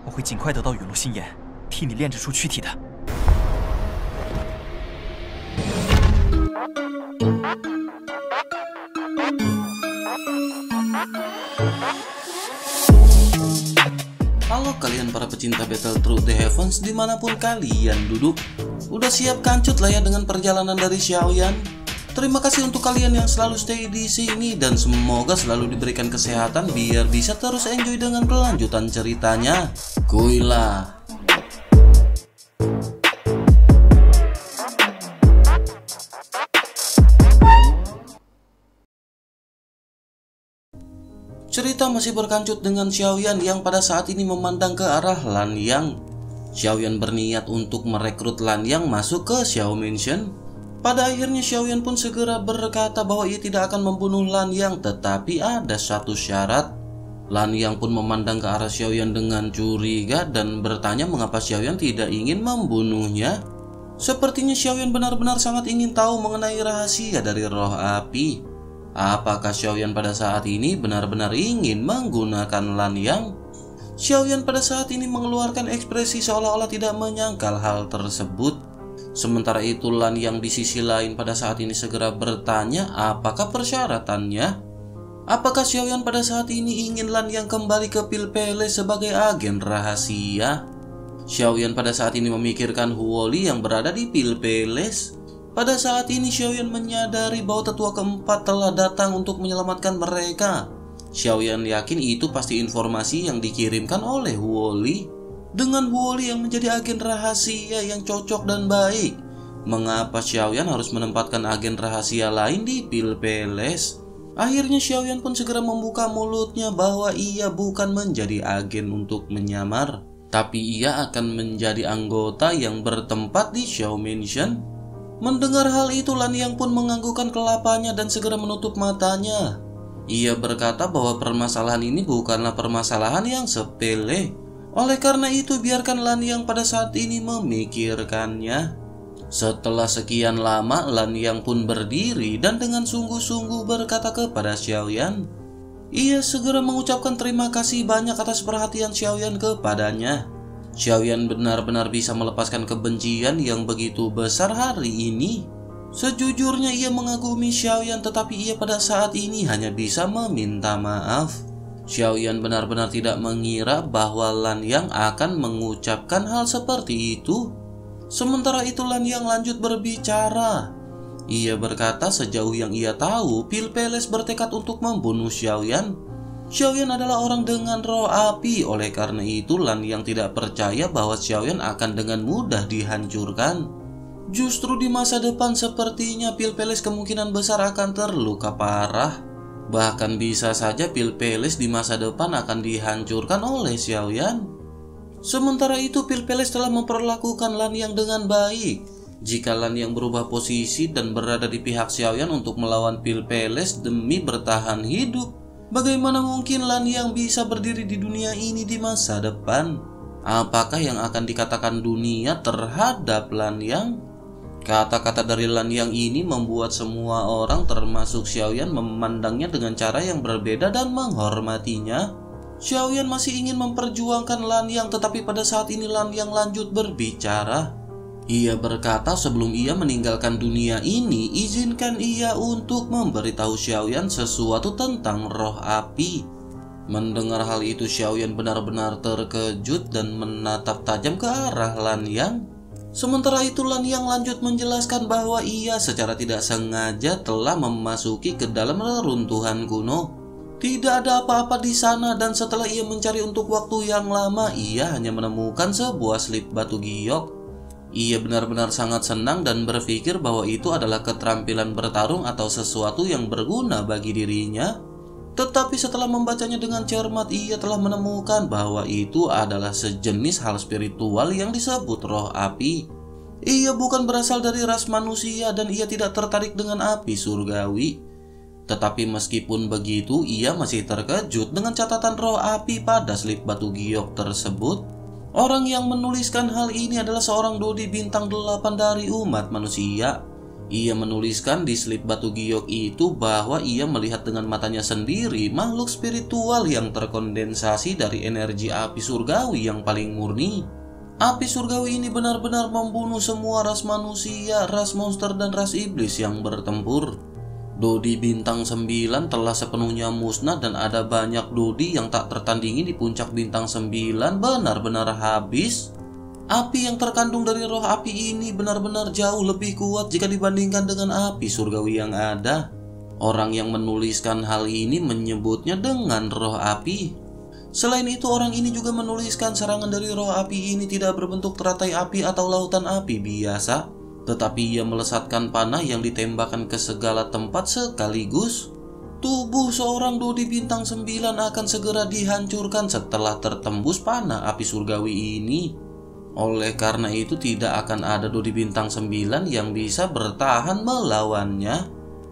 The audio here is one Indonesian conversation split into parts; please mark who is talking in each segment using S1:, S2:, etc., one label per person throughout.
S1: 我会尽快得到陨落心炎，替你炼制出躯体的。
S2: Halo kalian para pecinta Battle Through the Heavens dimanapun kalian duduk. Udah siap kancut lah ya dengan perjalanan dari Xiaoyan? Terima kasih untuk kalian yang selalu stay di sini dan semoga selalu diberikan kesehatan biar bisa terus enjoy dengan kelanjutan ceritanya. Kuilah. Cerita masih berkancut dengan Xiaoyan yang pada saat ini memandang ke arah Lan Yang. Xiaoyan berniat untuk merekrut Lan Yang masuk ke Xiao Mansion. Pada akhirnya Xiaoyan pun segera berkata bahwa ia tidak akan membunuh Lan Yang, tetapi ada satu syarat. Lan Yang pun memandang ke arah Xiaoyan dengan curiga dan bertanya mengapa Xiaoyan tidak ingin membunuhnya. Sepertinya Xiaoyan benar-benar sangat ingin tahu mengenai rahasia dari roh api. Apakah Xiaoyan pada saat ini benar-benar ingin menggunakan Lan Yang? Xiaoyan pada saat ini mengeluarkan ekspresi seolah-olah tidak menyangkal hal tersebut. Sementara itu Lan Yang di sisi lain pada saat ini segera bertanya apakah persyaratannya? Apakah Xiaoyan pada saat ini ingin Lan Yang kembali ke Pil Palace sebagai agen rahasia? Xiaoyan pada saat ini memikirkan Huoli yang berada di Pil Palace. Pada saat ini Xiaoyan menyadari bahwa tetua keempat telah datang untuk menyelamatkan mereka. Xiaoyan yakin itu pasti informasi yang dikirimkan oleh Huoli. Dengan Huoli yang menjadi agen rahasia yang cocok dan baik, mengapa Xiaoyan harus menempatkan agen rahasia lain di Pil Palace? Akhirnya Xiaoyan pun segera membuka mulutnya bahwa ia bukan menjadi agen untuk menyamar, tapi ia akan menjadi anggota yang bertempat di Xiao Mansion. Mendengar hal itu Lan Yang pun menganggukkan kelapanya dan segera menutup matanya. Ia berkata bahwa permasalahan ini bukanlah permasalahan yang sepele. Oleh karena itu biarkan Lan Yang pada saat ini memikirkannya. Setelah sekian lama Lan Yang pun berdiri dan dengan sungguh-sungguh berkata kepada Xiaoyan. Ia segera mengucapkan terima kasih banyak atas perhatian Xiaoyan kepadanya. Xiaoyan benar-benar bisa melepaskan kebencian yang begitu besar hari ini. Sejujurnya ia mengagumi Xiaoyan, tetapi ia pada saat ini hanya bisa meminta maaf. Xiaoyan benar-benar tidak mengira bahwa Lan Yang akan mengucapkan hal seperti itu. Sementara itu Lan Yang lanjut berbicara. Ia berkata sejauh yang ia tahu Pil Palace bertekad untuk membunuh Xiaoyan. Xiaoyan adalah orang dengan roh api, oleh karena itu Lan Yang tidak percaya bahwa Xiaoyan akan dengan mudah dihancurkan. Justru di masa depan sepertinya Pil Palace kemungkinan besar akan terluka parah. Bahkan bisa saja Pil Palace di masa depan akan dihancurkan oleh Xiaoyan. Sementara itu Pil Palace telah memperlakukan Lan Yang dengan baik. Jika Lan Yang berubah posisi dan berada di pihak Xiaoyan untuk melawan Pil Palace demi bertahan hidup, bagaimana mungkin Lan Yang bisa berdiri di dunia ini di masa depan? Apakah yang akan dikatakan dunia terhadap Lan Yang? Kata-kata dari Lan Yang ini membuat semua orang termasuk Xiaoyan memandangnya dengan cara yang berbeda dan menghormatinya. Xiaoyan masih ingin memperjuangkan Lan Yang, tetapi pada saat ini Lan Yang lanjut berbicara. Ia berkata sebelum ia meninggalkan dunia ini, izinkan ia untuk memberitahu Xiaoyan sesuatu tentang roh api. Mendengar hal itu Xiaoyan benar-benar terkejut dan menatap tajam ke arah Lan Yang. Sementara itu Lan Yang lanjut menjelaskan bahwa ia secara tidak sengaja telah memasuki ke dalam reruntuhan kuno. Tidak ada apa-apa di sana dan setelah ia mencari untuk waktu yang lama, ia hanya menemukan sebuah slip batu giok. Ia benar-benar sangat senang dan berpikir bahwa itu adalah keterampilan bertarung atau sesuatu yang berguna bagi dirinya. Tetapi setelah membacanya dengan cermat, ia telah menemukan bahwa itu adalah sejenis hal spiritual yang disebut roh api. Ia bukan berasal dari ras manusia dan ia tidak tertarik dengan api surgawi. Tetapi meskipun begitu, ia masih terkejut dengan catatan roh api pada slip batu giok tersebut. Orang yang menuliskan hal ini adalah seorang Dodi bintang 8 dari umat manusia. Ia menuliskan di slip batu giok itu bahwa ia melihat dengan matanya sendiri makhluk spiritual yang terkondensasi dari energi api surgawi yang paling murni. Api surgawi ini benar-benar membunuh semua ras manusia, ras monster dan ras iblis yang bertempur. Dodi bintang 9 telah sepenuhnya musnah dan ada banyak Dodi yang tak tertandingi di puncak bintang 9 benar-benar habis. Api yang terkandung dari roh api ini benar-benar jauh lebih kuat jika dibandingkan dengan api surgawi yang ada. Orang yang menuliskan hal ini menyebutnya dengan roh api. Selain itu, orang ini juga menuliskan serangan dari roh api ini tidak berbentuk teratai api atau lautan api biasa, tetapi ia melesatkan panah yang ditembakkan ke segala tempat sekaligus. Tubuh seorang Dodi bintang 9 akan segera dihancurkan setelah tertembus panah api surgawi ini. Oleh karena itu tidak akan ada Dodi bintang 9 yang bisa bertahan melawannya.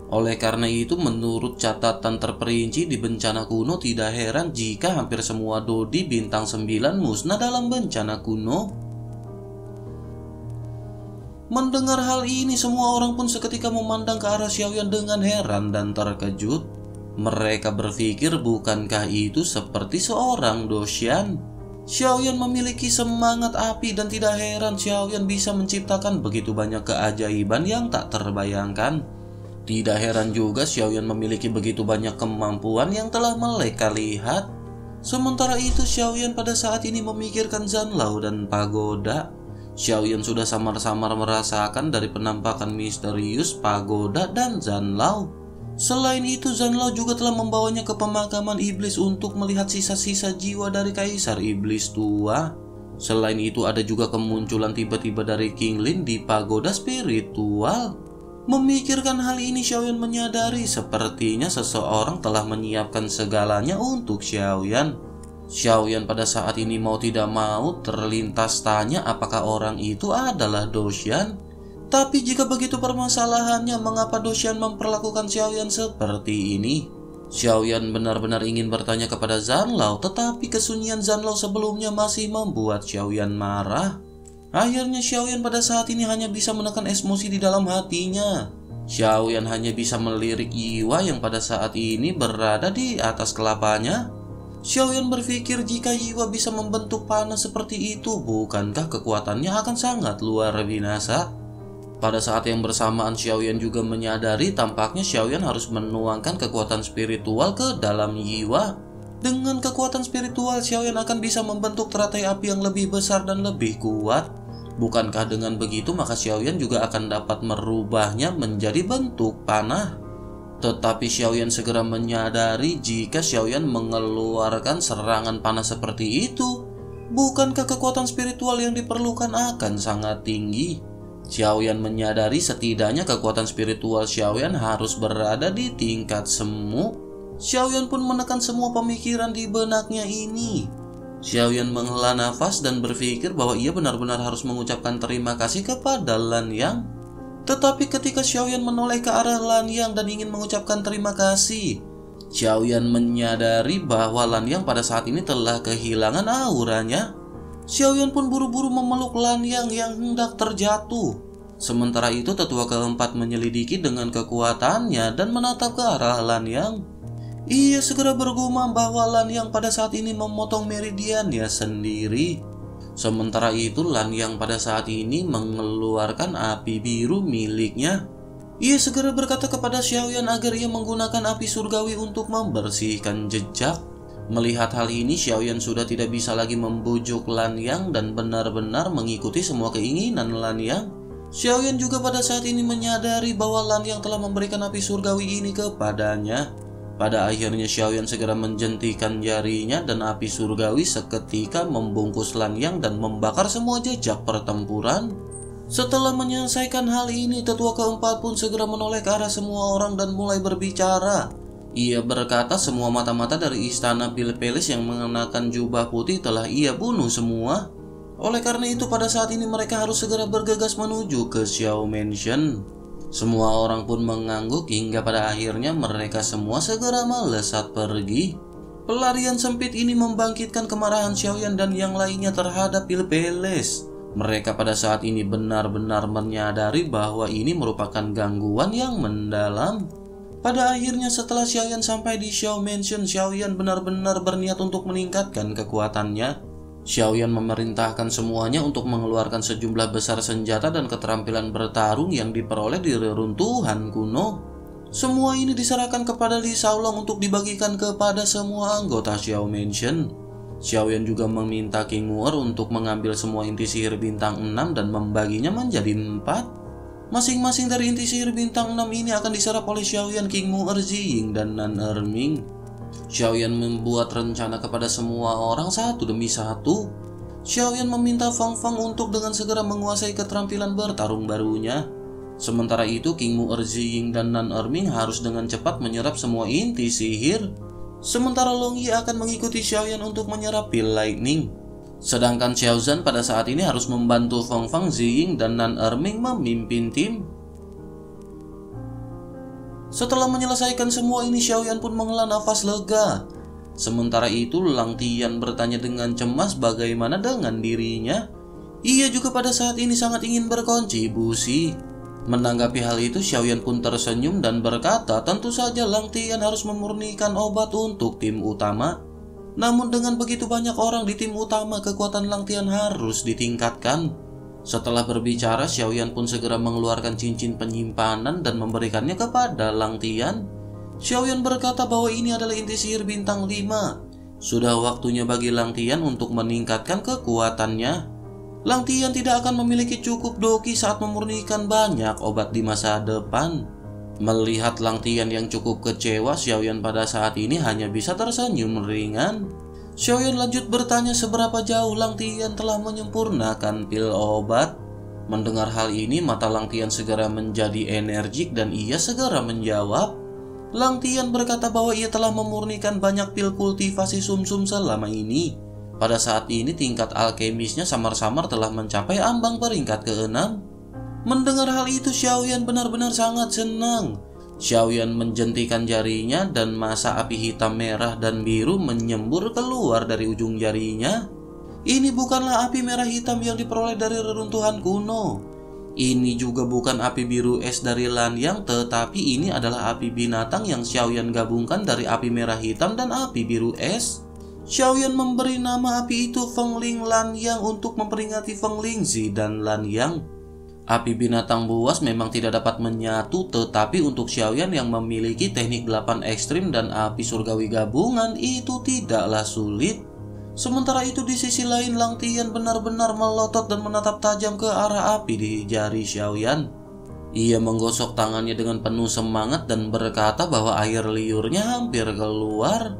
S2: Oleh karena itu menurut catatan terperinci di bencana kuno tidak heran jika hampir semua Dodi bintang 9 musnah dalam bencana kuno. Mendengar hal ini semua orang pun seketika memandang ke arah Xiaoyan dengan heran dan terkejut. Mereka berpikir bukankah itu seperti seorang Doshan? Xiaoyan memiliki semangat api dan tidak heran Xiaoyan bisa menciptakan begitu banyak keajaiban yang tak terbayangkan. Tidak heran juga Xiaoyan memiliki begitu banyak kemampuan yang telah mereka lihat. Sementara itu Xiaoyan pada saat ini memikirkan Zanlao dan pagoda. Xiaoyan sudah samar-samar merasakan dari penampakan misterius pagoda dan Zanlao. Selain itu, Zanlao juga telah membawanya ke pemakaman iblis untuk melihat sisa-sisa jiwa dari Kaisar Iblis tua. Selain itu, ada juga kemunculan tiba-tiba dari King Lin di pagoda spiritual. Memikirkan hal ini, Xiaoyan menyadari sepertinya seseorang telah menyiapkan segalanya untuk Xiaoyan. Xiaoyan pada saat ini mau tidak mau terlintas tanya apakah orang itu adalah Doshan. Tapi jika begitu permasalahannya, mengapa Doshan memperlakukan Xiaoyan seperti ini? Xiaoyan benar-benar ingin bertanya kepada Zanlao, tetapi kesunyian Zanlao sebelumnya masih membuat Xiaoyan marah. Akhirnya Xiaoyan pada saat ini hanya bisa menekan emosi di dalam hatinya. Xiaoyan hanya bisa melirik Yiwa yang pada saat ini berada di atas kelapanya. Xiaoyan berpikir jika Yiwa bisa membentuk panah seperti itu, bukankah kekuatannya akan sangat luar binasa? Pada saat yang bersamaan Xiaoyan juga menyadari tampaknya Xiaoyan harus menuangkan kekuatan spiritual ke dalam Yiwa. Dengan kekuatan spiritual Xiaoyan akan bisa membentuk teratai api yang lebih besar dan lebih kuat. Bukankah dengan begitu maka Xiaoyan juga akan dapat merubahnya menjadi bentuk panah? Tetapi Xiaoyan segera menyadari jika Xiaoyan mengeluarkan serangan panah seperti itu, bukankah kekuatan spiritual yang diperlukan akan sangat tinggi? Xiaoyan menyadari setidaknya kekuatan spiritual Xiaoyan harus berada di tingkat semu. Xiaoyan pun menekan semua pemikiran di benaknya ini. Xiaoyan menghela nafas dan berpikir bahwa ia benar-benar harus mengucapkan terima kasih kepada Lan Yang. Tetapi ketika Xiaoyan menoleh ke arah Lan Yang dan ingin mengucapkan terima kasih, Xiaoyan menyadari bahwa Lan Yang pada saat ini telah kehilangan auranya. Xiaoyan pun buru-buru memeluk Lan Yang hendak terjatuh. Sementara itu tetua keempat menyelidiki dengan kekuatannya dan menatap ke arah Lan Yang. Ia segera bergumam bahwa Lan Yang pada saat ini memotong meridiannya sendiri. Sementara itu Lan Yang pada saat ini mengeluarkan api biru miliknya. Ia segera berkata kepada Xiaoyan agar ia menggunakan api surgawi untuk membersihkan jejak. Melihat hal ini, Xiaoyan sudah tidak bisa lagi membujuk Lan Yang dan benar-benar mengikuti semua keinginan Lan Yang. Xiaoyan juga pada saat ini menyadari bahwa Lan Yang telah memberikan api surgawi ini kepadanya. Pada akhirnya Xiaoyan segera menjentikan jarinya dan api surgawi seketika membungkus Lan Yang dan membakar semua jejak pertempuran. Setelah menyelesaikan hal ini, tetua keempat pun segera menoleh ke arah semua orang dan mulai berbicara. Ia berkata semua mata-mata dari istana Pil Palace yang mengenakan jubah putih telah ia bunuh semua. Oleh karena itu pada saat ini mereka harus segera bergegas menuju ke Xiao Mansion. Semua orang pun mengangguk hingga pada akhirnya mereka semua segera melesat pergi. Pelarian sempit ini membangkitkan kemarahan Xiaoyan dan yang lainnya terhadap Pil Palace. Mereka pada saat ini benar-benar menyadari bahwa ini merupakan gangguan yang mendalam. Pada akhirnya setelah Xiaoyan sampai di Xiao Mansion, Xiaoyan benar-benar berniat untuk meningkatkan kekuatannya. Xiaoyan memerintahkan semuanya untuk mengeluarkan sejumlah besar senjata dan keterampilan bertarung yang diperoleh di reruntuhan kuno. Semua ini diserahkan kepada Li Shaolong untuk dibagikan kepada semua anggota Xiao Mansion. Xiaoyan juga meminta King Mu'er untuk mengambil semua inti sihir bintang 6 dan membaginya menjadi 4. Masing-masing dari inti sihir bintang 6 ini akan diserap oleh Xiaoyan, King Mu'er, Ziying, dan Nan Erming. Xiaoyan membuat rencana kepada semua orang satu demi satu. Xiaoyan meminta Fang Fang untuk dengan segera menguasai keterampilan bertarung barunya. Sementara itu King Mu'er, Ziying, dan Nan Erming harus dengan cepat menyerap semua inti sihir. Sementara Long Yi akan mengikuti Xiaoyan untuk menyerap Pil Lightning. Sedangkan Xiao Zhan pada saat ini harus membantu Fang Fang, Ziying, dan Nan Erming memimpin tim. Setelah menyelesaikan semua ini, Xiaoyan pun menghela nafas lega. Sementara itu Lang Tian bertanya dengan cemas bagaimana dengan dirinya. Ia juga pada saat ini sangat ingin berkontribusi. Menanggapi hal itu, Xiaoyan pun tersenyum dan berkata, tentu saja Lang Tian harus memurnikan obat untuk tim utama. Namun dengan begitu banyak orang di tim utama, kekuatan Lang Tian harus ditingkatkan. Setelah berbicara, Xiaoyan pun segera mengeluarkan cincin penyimpanan dan memberikannya kepada Lang Tian. Xiaoyan berkata bahwa ini adalah inti sihir bintang 5. Sudah waktunya bagi Lang Tian untuk meningkatkan kekuatannya. Lang Tian tidak akan memiliki cukup doki saat memurnikan banyak obat di masa depan. Melihat Lang Tian yang cukup kecewa, Xiaoyan pada saat ini hanya bisa tersenyum ringan. Xiaoyan lanjut bertanya seberapa jauh Lang Tian telah menyempurnakan pil obat. Mendengar hal ini, mata Lang Tian segera menjadi energik dan ia segera menjawab. Lang Tian berkata bahwa ia telah memurnikan banyak pil kultivasi sumsum selama ini. Pada saat ini tingkat alkemisnya samar-samar telah mencapai ambang peringkat ke-6. Mendengar hal itu, Xiaoyan benar-benar sangat senang. Xiaoyan menjentikan jarinya dan masa api hitam, merah, dan biru menyembur keluar dari ujung jarinya. Ini bukanlah api merah hitam yang diperoleh dari reruntuhan kuno. Ini juga bukan api biru es dari Lanyang, tetapi ini adalah api binatang yang Xiaoyan gabungkan dari api merah hitam dan api biru es. Xiaoyan memberi nama api itu Fengling Lanyang untuk memperingati Fengling Zi dan Lanyang. Api binatang buas memang tidak dapat menyatu, tetapi untuk Xiaoyan yang memiliki teknik 8 ekstrim dan api surgawi gabungan itu tidaklah sulit. Sementara itu di sisi lain, Lang Tian benar-benar melotot dan menatap tajam ke arah api di jari Xiaoyan. Ia menggosok tangannya dengan penuh semangat dan berkata bahwa air liurnya hampir keluar.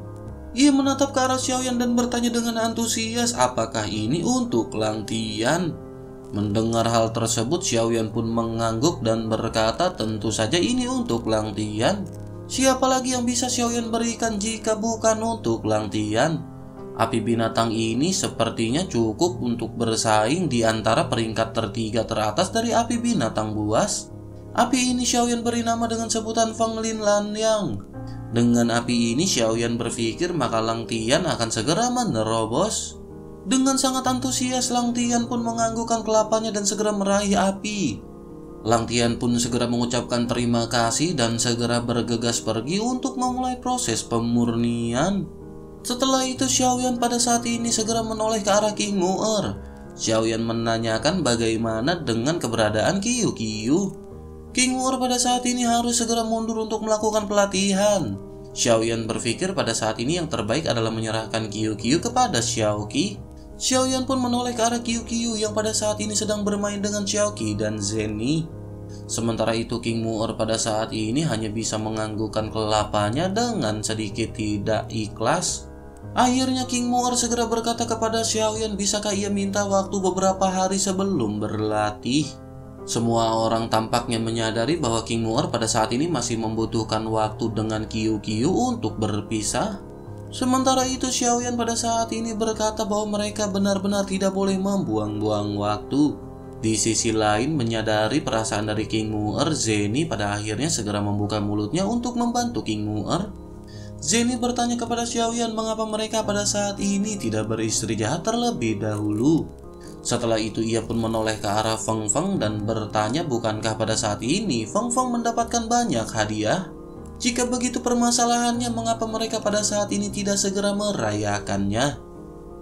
S2: Ia menatap ke arah Xiaoyan dan bertanya dengan antusias, apakah ini untuk Lang Tian? Mendengar hal tersebut, Xiaoyan pun mengangguk dan berkata, tentu saja ini untuk Lang Tian. Siapa lagi yang bisa Xiaoyan berikan jika bukan untuk Lang Tian? Api binatang ini sepertinya cukup untuk bersaing di antara peringkat tertiga teratas dari api binatang buas. Api ini Xiaoyan beri nama dengan sebutan Fengling Lanyang. Dengan api ini Xiaoyan berpikir maka Lang Tian akan segera menerobos. Dengan sangat antusias, Lang Tian pun menganggukkan kelapanya dan segera meraih api. Lang Tian pun segera mengucapkan terima kasih dan segera bergegas pergi untuk memulai proses pemurnian. Setelah itu Xiaoyan pada saat ini segera menoleh ke arah King Mu'er. Xiaoyan menanyakan bagaimana dengan keberadaan Qiu Qiu. King Mu'er pada saat ini harus segera mundur untuk melakukan pelatihan. Xiaoyan berpikir pada saat ini yang terbaik adalah menyerahkan Qiu Qiu kepada Xiaoqi. Xiaoyan pun menoleh ke arah Qiu Qiu yang pada saat ini sedang bermain dengan Xiaoqi dan Zeni. Sementara itu King Mu'er pada saat ini hanya bisa menganggukkan kelapanya dengan sedikit tidak ikhlas. Akhirnya King Mu'er segera berkata kepada Xiaoyan, bisakah ia minta waktu beberapa hari sebelum berlatih? Semua orang tampaknya menyadari bahwa King Mu'er pada saat ini masih membutuhkan waktu dengan Qiu Qiu untuk berpisah. Sementara itu Xiaoyan pada saat ini berkata bahwa mereka benar-benar tidak boleh membuang-buang waktu. Di sisi lain, menyadari perasaan dari King Mu'er, Zeni pada akhirnya segera membuka mulutnya untuk membantu King Mu'er. Zeni bertanya kepada Xiaoyan mengapa mereka pada saat ini tidak beristirahat terlebih dahulu. Setelah itu ia pun menoleh ke arah Feng Feng dan bertanya bukankah pada saat ini Feng Feng mendapatkan banyak hadiah? Jika begitu permasalahannya, mengapa mereka pada saat ini tidak segera merayakannya?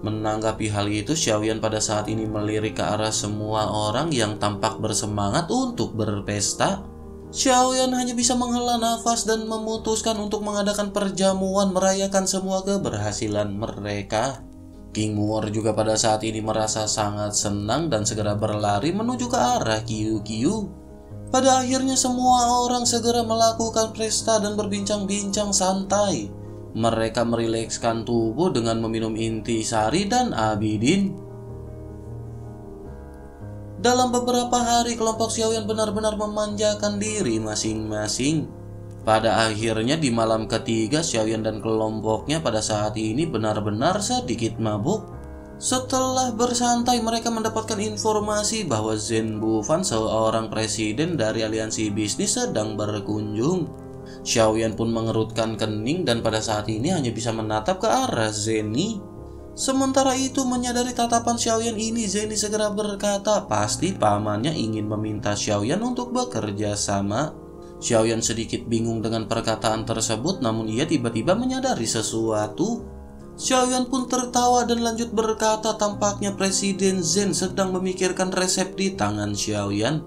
S2: Menanggapi hal itu, Xiaoyan pada saat ini melirik ke arah semua orang yang tampak bersemangat untuk berpesta. Xiaoyan hanya bisa menghela nafas dan memutuskan untuk mengadakan perjamuan merayakan semua keberhasilan mereka. King Muor juga pada saat ini merasa sangat senang dan segera berlari menuju ke arah Qiu Qiu. Pada akhirnya semua orang segera melakukan pesta dan berbincang-bincang santai. Mereka merilekskan tubuh dengan meminum intisari dan abidin. Dalam beberapa hari kelompok Xiaoyan benar-benar memanjakan diri masing-masing. Pada akhirnya di malam ketiga, Xiaoyan dan kelompoknya pada saat ini benar-benar sedikit mabuk. Setelah bersantai, mereka mendapatkan informasi bahwa Zhen Bufan, seorang presiden dari aliansi bisnis, sedang berkunjung. Xiaoyan pun mengerutkan kening dan pada saat ini hanya bisa menatap ke arah Zeni. Sementara itu menyadari tatapan Xiaoyan ini, Zeni segera berkata pasti pamannya ingin meminta Xiaoyan untuk bekerja sama. Xiaoyan sedikit bingung dengan perkataan tersebut, namun ia tiba-tiba menyadari sesuatu. Xiaoyan pun tertawa dan lanjut berkata tampaknya Presiden Zhen sedang memikirkan resep di tangan Xiaoyan.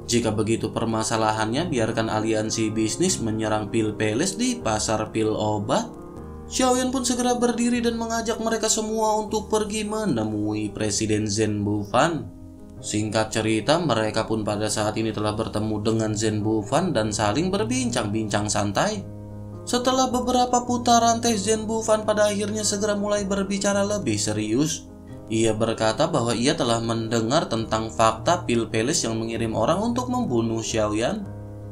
S2: Jika begitu permasalahannya, biarkan aliansi bisnis menyerang pil peles di pasar pil obat. Xiaoyan pun segera berdiri dan mengajak mereka semua untuk pergi menemui Presiden Zhen Bufan. Singkat cerita, mereka pun pada saat ini telah bertemu dengan Zhen Bufan dan saling berbincang-bincang santai. Setelah beberapa putaran tes, Zhen Bufan pada akhirnya segera mulai berbicara lebih serius. Ia berkata bahwa ia telah mendengar tentang fakta pil peles yang mengirim orang untuk membunuh Xiaoyan.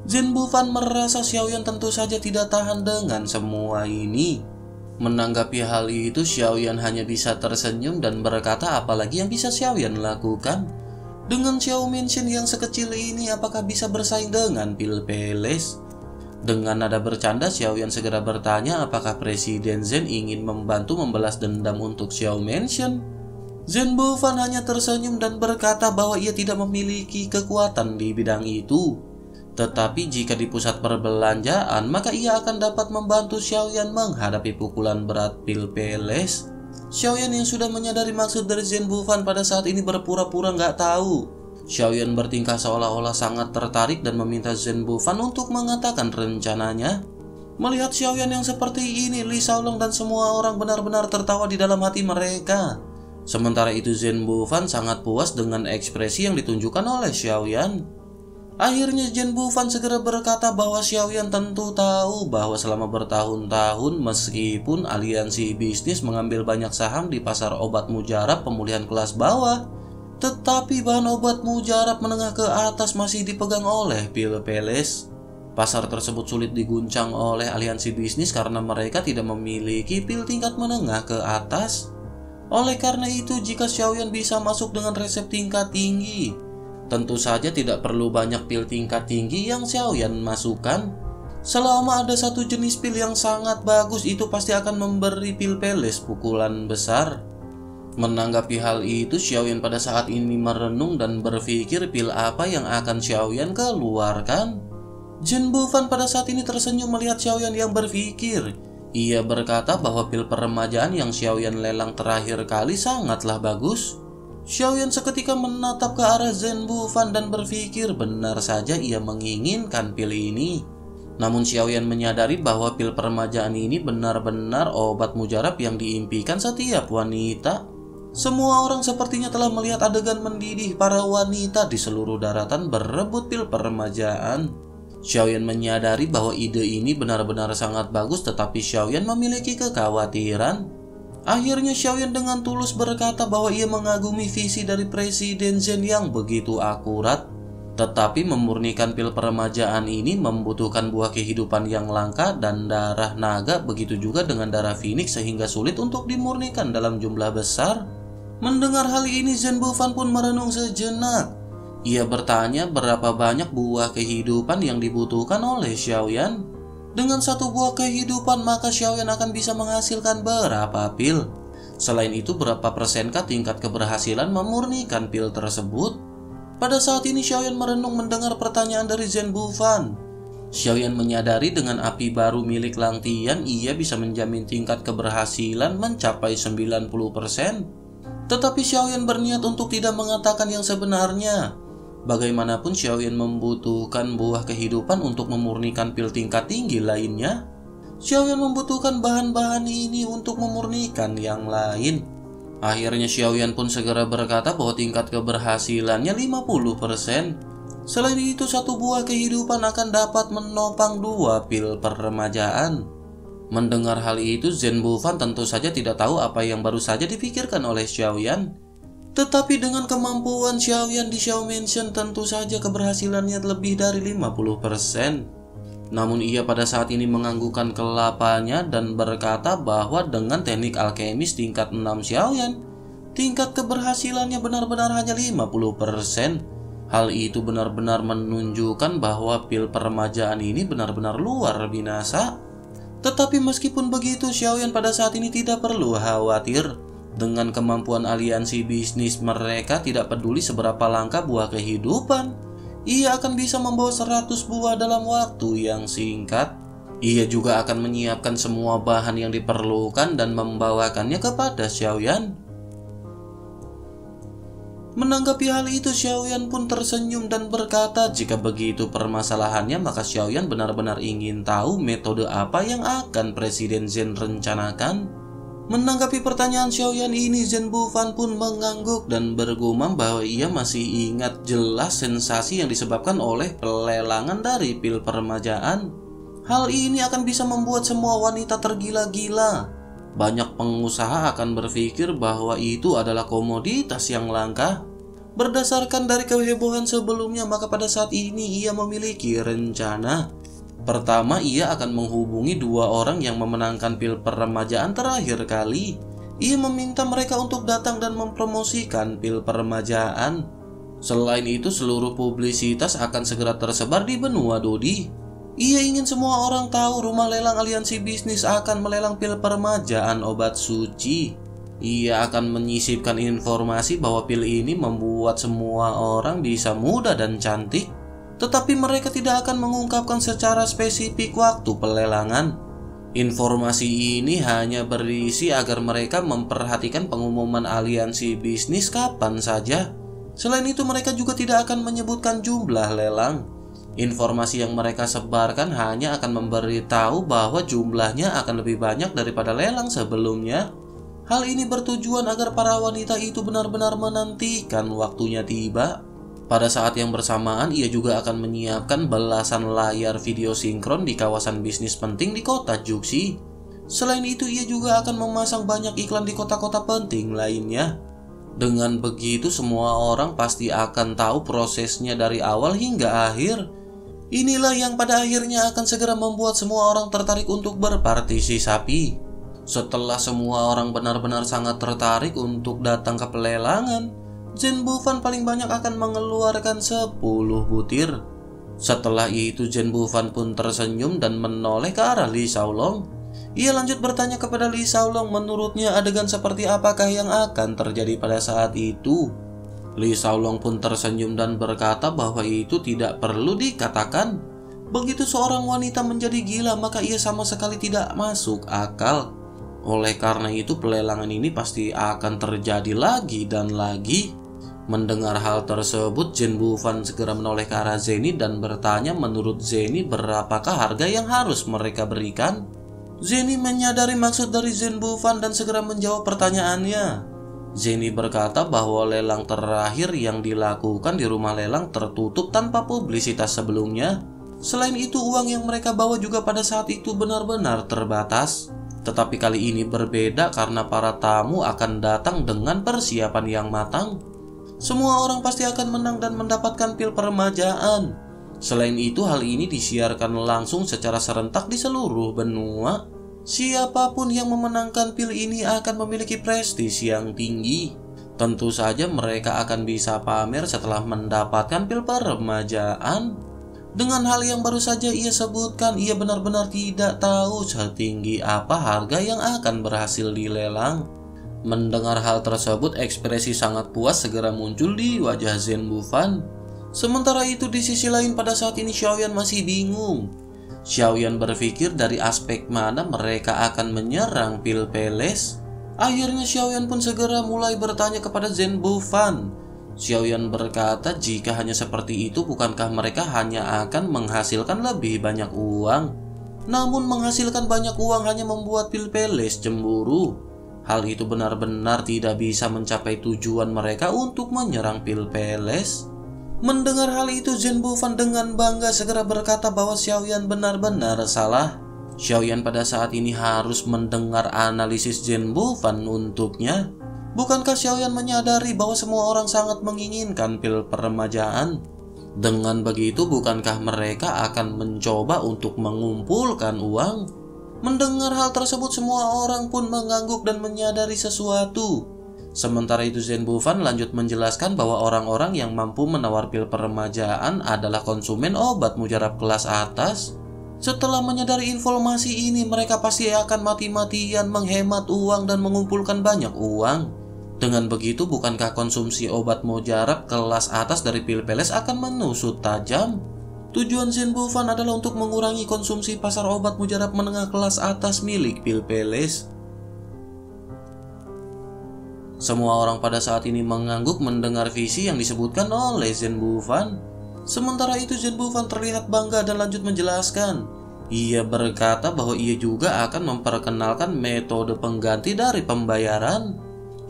S2: Zhen Bufan merasa Xiaoyan tentu saja tidak tahan dengan semua ini. Menanggapi hal itu, Xiaoyan hanya bisa tersenyum dan berkata apalagi yang bisa Xiaoyan lakukan. Dengan Xiao Mention yang sekecil ini, apakah bisa bersaing dengan pil peles? Dengan nada bercanda, Xiaoyan segera bertanya apakah Presiden Zhen ingin membantu membalas dendam untuk Xiao Mention. Zhen Bufan hanya tersenyum dan berkata bahwa ia tidak memiliki kekuatan di bidang itu. Tetapi jika di pusat perbelanjaan, maka ia akan dapat membantu Xiaoyan menghadapi pukulan berat pil peles. Xiaoyan yang sudah menyadari maksud dari Zhen Bufan pada saat ini berpura-pura nggak tahu. Xiaoyan bertingkah seolah-olah sangat tertarik dan meminta Zhen Bufan untuk mengatakan rencananya. Melihat Xiaoyan yang seperti ini, Li Shaolong dan semua orang benar-benar tertawa di dalam hati mereka. Sementara itu Zhen Bufan sangat puas dengan ekspresi yang ditunjukkan oleh Xiaoyan. Akhirnya Zhen Bufan segera berkata bahwa Xiaoyan tentu tahu bahwa selama bertahun-tahun meskipun aliansi bisnis mengambil banyak saham di pasar obat mujarab pemulihan kelas bawah, tetapi bahan obat mujarab menengah ke atas masih dipegang oleh pil peles. Pasar tersebut sulit diguncang oleh aliansi bisnis karena mereka tidak memiliki pil tingkat menengah ke atas. Oleh karena itu, jika Xiaoyan bisa masuk dengan resep tingkat tinggi, tentu saja tidak perlu banyak pil tingkat tinggi yang Xiaoyan masukkan. Selama ada satu jenis pil yang sangat bagus, itu pasti akan memberi pil peles pukulan besar. Menanggapi hal itu, Xiaoyan pada saat ini merenung dan berpikir pil apa yang akan Xiaoyan keluarkan. Zhen Bufan pada saat ini tersenyum melihat Xiaoyan yang berpikir. Ia berkata bahwa pil peremajaan yang Xiaoyan lelang terakhir kali sangatlah bagus. Xiaoyan seketika menatap ke arah Zhen Bufan dan berpikir benar saja ia menginginkan pil ini. Namun Xiaoyan menyadari bahwa pil peremajaan ini benar-benar obat mujarab yang diimpikan setiap wanita. Semua orang sepertinya telah melihat adegan mendidih para wanita di seluruh daratan berebut pil peremajaan. Xiaoyan menyadari bahwa ide ini benar-benar sangat bagus, tetapi Xiaoyan memiliki kekhawatiran. Akhirnya Xiaoyan dengan tulus berkata bahwa ia mengagumi visi dari Presiden Zhen yang begitu akurat. Tetapi memurnikan pil peremajaan ini membutuhkan buah kehidupan yang langka dan darah naga, begitu juga dengan darah Phoenix sehingga sulit untuk dimurnikan dalam jumlah besar. Mendengar hal ini, Zhen Bufan pun merenung sejenak. Ia bertanya berapa banyak buah kehidupan yang dibutuhkan oleh Xiaoyan. Dengan satu buah kehidupan, maka Xiaoyan akan bisa menghasilkan berapa pil? Selain itu, berapa persenkah tingkat keberhasilan memurnikan pil tersebut? Pada saat ini Xiaoyan merenung mendengar pertanyaan dari Zhen Bufan. Xiaoyan menyadari dengan api baru milik Lang Tian, ia bisa menjamin tingkat keberhasilan mencapai 90%. Tetapi Xiaoyan berniat untuk tidak mengatakan yang sebenarnya. Bagaimanapun Xiaoyan membutuhkan buah kehidupan untuk memurnikan pil tingkat tinggi lainnya. Xiaoyan membutuhkan bahan-bahan ini untuk memurnikan yang lain. Akhirnya Xiaoyan pun segera berkata bahwa tingkat keberhasilannya 50%. Selain itu, satu buah kehidupan akan dapat menopang 2 pil peremajaan. Mendengar hal itu, Zhen Bufan tentu saja tidak tahu apa yang baru saja dipikirkan oleh Xiaoyan. Tetapi dengan kemampuan Xiaoyan di Xiao Mansion, tentu saja keberhasilannya lebih dari 50%. Namun ia pada saat ini menganggukkan kelapanya dan berkata bahwa dengan teknik alkemis tingkat 6 Xiaoyan, tingkat keberhasilannya benar-benar hanya 50%. Hal itu benar-benar menunjukkan bahwa pil peremajaan ini benar-benar luar binasa. Tetapi meskipun begitu, Xiaoyan pada saat ini tidak perlu khawatir. Dengan kemampuan aliansi bisnis mereka, tidak peduli seberapa langka buah kehidupan, ia akan bisa membawa 100 buah dalam waktu yang singkat. Ia juga akan menyiapkan semua bahan yang diperlukan dan membawakannya kepada Xiaoyan. Menanggapi hal itu, Xiaoyan pun tersenyum dan berkata jika begitu permasalahannya, maka Xiaoyan benar-benar ingin tahu metode apa yang akan Presiden Zhen rencanakan. Menanggapi pertanyaan Xiaoyan ini, Zhen Bufan pun mengangguk dan bergumam bahwa ia masih ingat jelas sensasi yang disebabkan oleh pelelangan dari pil peremajaan. Hal ini akan bisa membuat semua wanita tergila-gila. Banyak pengusaha akan berpikir bahwa itu adalah komoditas yang langka. Berdasarkan dari kehebohan sebelumnya, maka pada saat ini ia memiliki rencana. Pertama, ia akan menghubungi 2 orang yang memenangkan pil peremajaan terakhir kali. Ia meminta mereka untuk datang dan mempromosikan pil peremajaan. Selain itu, seluruh publisitas akan segera tersebar di benua Dodi. Ia ingin semua orang tahu rumah lelang aliansi bisnis akan melelang pil peremajaan obat suci. Ia akan menyisipkan informasi bahwa pil ini membuat semua orang bisa muda dan cantik. Tetapi mereka tidak akan mengungkapkan secara spesifik waktu pelelangan. Informasi ini hanya berisi agar mereka memperhatikan pengumuman aliansi bisnis kapan saja. Selain itu, mereka juga tidak akan menyebutkan jumlah lelang. Informasi yang mereka sebarkan hanya akan memberitahu bahwa jumlahnya akan lebih banyak daripada lelang sebelumnya. Hal ini bertujuan agar para wanita itu benar-benar menantikan waktunya tiba. Pada saat yang bersamaan, ia juga akan menyiapkan belasan layar video sinkron di kawasan bisnis penting di kota Juxi. Selain itu, ia juga akan memasang banyak iklan di kota-kota penting lainnya. Dengan begitu, semua orang pasti akan tahu prosesnya dari awal hingga akhir. Inilah yang pada akhirnya akan segera membuat semua orang tertarik untuk berpartisipasi. Setelah semua orang benar-benar sangat tertarik untuk datang ke pelelangan, Zhen Bufan paling banyak akan mengeluarkan 10 butir. Setelah itu, Zhen Bufan pun tersenyum dan menoleh ke arah Li Xiaolong. Ia lanjut bertanya kepada Li Xiaolong menurutnya adegan seperti apakah yang akan terjadi pada saat itu. Li Xiaolong pun tersenyum dan berkata bahwa itu tidak perlu dikatakan. Begitu seorang wanita menjadi gila, maka ia sama sekali tidak masuk akal. Oleh karena itu, pelelangan ini pasti akan terjadi lagi dan lagi. Mendengar hal tersebut, Zhen Bufan segera menoleh ke arah Zeni dan bertanya menurut Zeni berapakah harga yang harus mereka berikan. Zeni menyadari maksud dari Zhen Bufan dan segera menjawab pertanyaannya. Zeni berkata bahwa lelang terakhir yang dilakukan di rumah lelang tertutup tanpa publisitas sebelumnya. Selain itu, uang yang mereka bawa juga pada saat itu benar-benar terbatas. Tetapi kali ini berbeda karena para tamu akan datang dengan persiapan yang matang. Semua orang pasti akan menang dan mendapatkan pil peremajaan. Selain itu, hal ini disiarkan langsung secara serentak di seluruh benua. Siapapun yang memenangkan pil ini akan memiliki prestis yang tinggi. Tentu saja mereka akan bisa pamer setelah mendapatkan pil peremajaan. Dengan hal yang baru saja ia sebutkan, ia benar-benar tidak tahu setinggi apa harga yang akan berhasil dilelang. Mendengar hal tersebut, ekspresi sangat puas segera muncul di wajah Zhen Bufan. Sementara itu di sisi lain pada saat ini Xiaoyan masih bingung. Xiaoyan berpikir dari aspek mana mereka akan menyerang Pil Palace. Akhirnya Xiaoyan pun segera mulai bertanya kepada Zhen Bufan. Xiaoyan berkata jika hanya seperti itu bukankah mereka hanya akan menghasilkan lebih banyak uang. Namun menghasilkan banyak uang hanya membuat Pil Palace cemburu. Hal itu benar-benar tidak bisa mencapai tujuan mereka untuk menyerang Pil Palace. Mendengar hal itu, Zhen Bufan dengan bangga segera berkata bahwa Xiaoyan benar-benar salah. Xiaoyan pada saat ini harus mendengar analisis Zhen Bufan untuknya. Bukankah Xiaoyan menyadari bahwa semua orang sangat menginginkan pil peremajaan? Dengan begitu, bukankah mereka akan mencoba untuk mengumpulkan uang? Mendengar hal tersebut, semua orang pun mengangguk dan menyadari sesuatu. Sementara itu Zhen Bufan lanjut menjelaskan bahwa orang-orang yang mampu menawar pil peremajaan adalah konsumen obat mujarab kelas atas. Setelah menyadari informasi ini, mereka pasti akan mati-matian menghemat uang dan mengumpulkan banyak uang. Dengan begitu, bukankah konsumsi obat mujarab kelas atas dari Pil Palace akan menusut tajam? Tujuan Zhen Bufan adalah untuk mengurangi konsumsi pasar obat mujarab menengah kelas atas milik Pil Palace. Semua orang pada saat ini mengangguk mendengar visi yang disebutkan oleh Zhen Bufan. Sementara itu Zhen Bufan terlihat bangga dan lanjut menjelaskan. Ia berkata bahwa ia juga akan memperkenalkan metode pengganti dari pembayaran.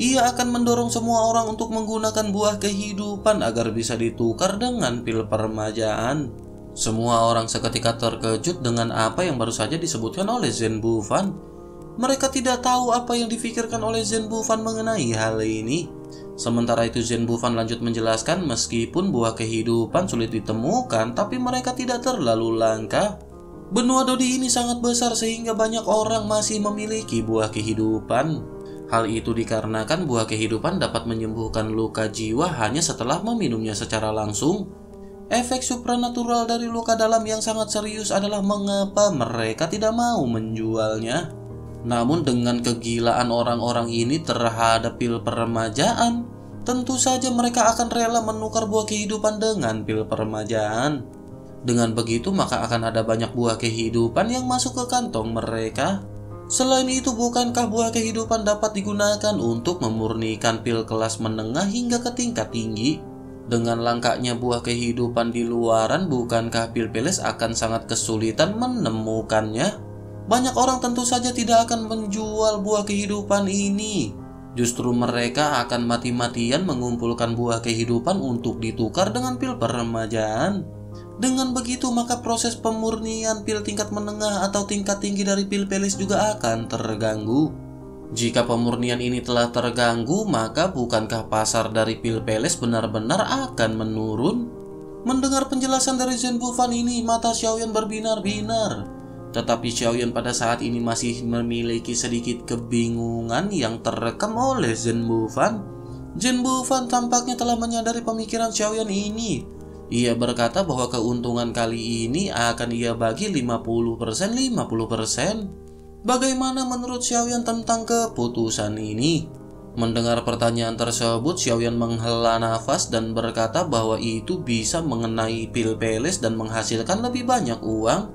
S2: Ia akan mendorong semua orang untuk menggunakan buah kehidupan agar bisa ditukar dengan pil peremajaan. Semua orang seketika terkejut dengan apa yang baru saja disebutkan oleh Zhen Bufan. Mereka tidak tahu apa yang difikirkan oleh Zhen Bufan mengenai hal ini. Sementara itu Zhen Bufan lanjut menjelaskan meskipun buah kehidupan sulit ditemukan, tapi mereka tidak terlalu langka. Benua Dodi ini sangat besar sehingga banyak orang masih memiliki buah kehidupan. Hal itu dikarenakan buah kehidupan dapat menyembuhkan luka jiwa hanya setelah meminumnya secara langsung. Efek supranatural dari luka dalam yang sangat serius adalah mengapa mereka tidak mau menjualnya. Namun dengan kegilaan orang-orang ini terhadap pil peremajaan, tentu saja mereka akan rela menukar buah kehidupan dengan pil peremajaan. Dengan begitu maka akan ada banyak buah kehidupan yang masuk ke kantong mereka. Selain itu, bukankah buah kehidupan dapat digunakan untuk memurnikan pil kelas menengah hingga ke tingkat tinggi? Dengan langkanya buah kehidupan di luaran, bukankah Pil Palace akan sangat kesulitan menemukannya? Banyak orang tentu saja tidak akan menjual buah kehidupan ini. Justru mereka akan mati-matian mengumpulkan buah kehidupan untuk ditukar dengan pil peremajaan. Dengan begitu maka proses pemurnian pil tingkat menengah atau tingkat tinggi dari Pil Palace juga akan terganggu. Jika pemurnian ini telah terganggu, maka bukankah pasar dari Pil Palace benar-benar akan menurun? Mendengar penjelasan dari Zhen Bufan ini, mata Xiaoyan berbinar-binar. Tetapi Xiaoyan pada saat ini masih memiliki sedikit kebingungan yang terekam oleh Zhen Bufan. Zhen Bufan tampaknya telah menyadari pemikiran Xiaoyan ini. Ia berkata bahwa keuntungan kali ini akan ia bagi 50%-50%. Bagaimana menurut Xiaoyan tentang keputusan ini? Mendengar pertanyaan tersebut, Xiaoyan menghela nafas dan berkata bahwa itu bisa mengenai Pil Palace dan menghasilkan lebih banyak uang.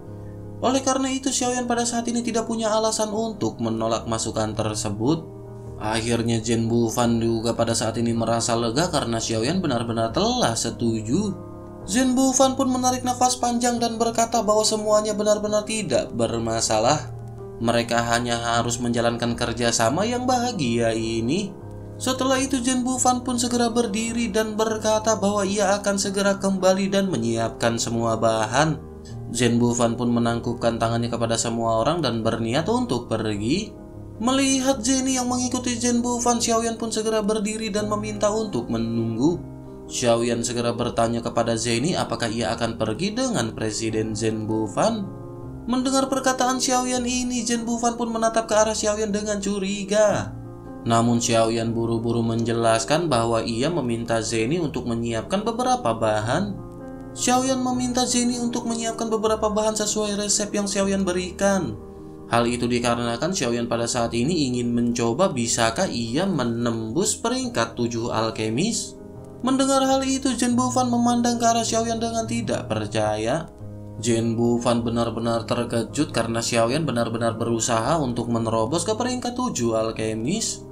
S2: Oleh karena itu, Xiaoyan pada saat ini tidak punya alasan untuk menolak masukan tersebut. Akhirnya Zhen Bufan juga pada saat ini merasa lega karena Xiaoyan benar-benar telah setuju. Zhen Bufan pun menarik nafas panjang dan berkata bahwa semuanya benar-benar tidak bermasalah. Mereka hanya harus menjalankan kerjasama yang bahagia ini. Setelah itu Zhen Bufan pun segera berdiri dan berkata bahwa ia akan segera kembali dan menyiapkan semua bahan. Zhen Bufan pun menangkupkan tangannya kepada semua orang dan berniat untuk pergi. Melihat Zeni yang mengikuti Zhen Bufan, Xiaoyan pun segera berdiri dan meminta untuk menunggu. Xiaoyan segera bertanya kepada Zeni apakah ia akan pergi dengan Presiden Zhen Bufan. Mendengar perkataan Xiaoyan ini, Zhen Bufan pun menatap ke arah Xiaoyan dengan curiga. Namun Xiaoyan buru-buru menjelaskan bahwa ia meminta Zeni untuk menyiapkan beberapa bahan. Xiaoyan meminta Zeni untuk menyiapkan beberapa bahan sesuai resep yang Xiaoyan berikan. Hal itu dikarenakan Xiaoyan pada saat ini ingin mencoba bisakah ia menembus peringkat 7 alkemis. Mendengar hal itu, Zhen Bufan memandang ke arah Xiaoyan dengan tidak percaya. Zhen Bufan benar-benar terkejut karena Xiaoyan benar-benar berusaha untuk menerobos ke peringkat 7 alkemis.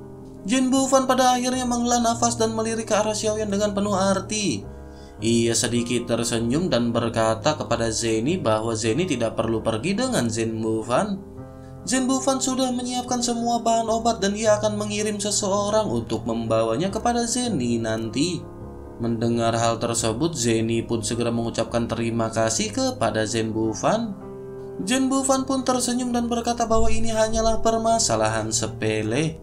S2: Zhen Bufan pada akhirnya menghela nafas dan melirik ke arah Xiaoyan dengan penuh arti. Ia sedikit tersenyum dan berkata kepada Zeni bahwa Zeni tidak perlu pergi dengan Zhen Bufan. Zhen Bufan sudah menyiapkan semua bahan obat dan ia akan mengirim seseorang untuk membawanya kepada Zeni nanti. Mendengar hal tersebut, Zeni pun segera mengucapkan terima kasih kepada Zhen Bufan. Zhen Bufan pun tersenyum dan berkata bahwa ini hanyalah permasalahan sepele.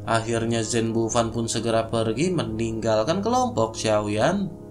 S2: Akhirnya Zhen Bufan pun segera pergi meninggalkan kelompok Xiaoyan.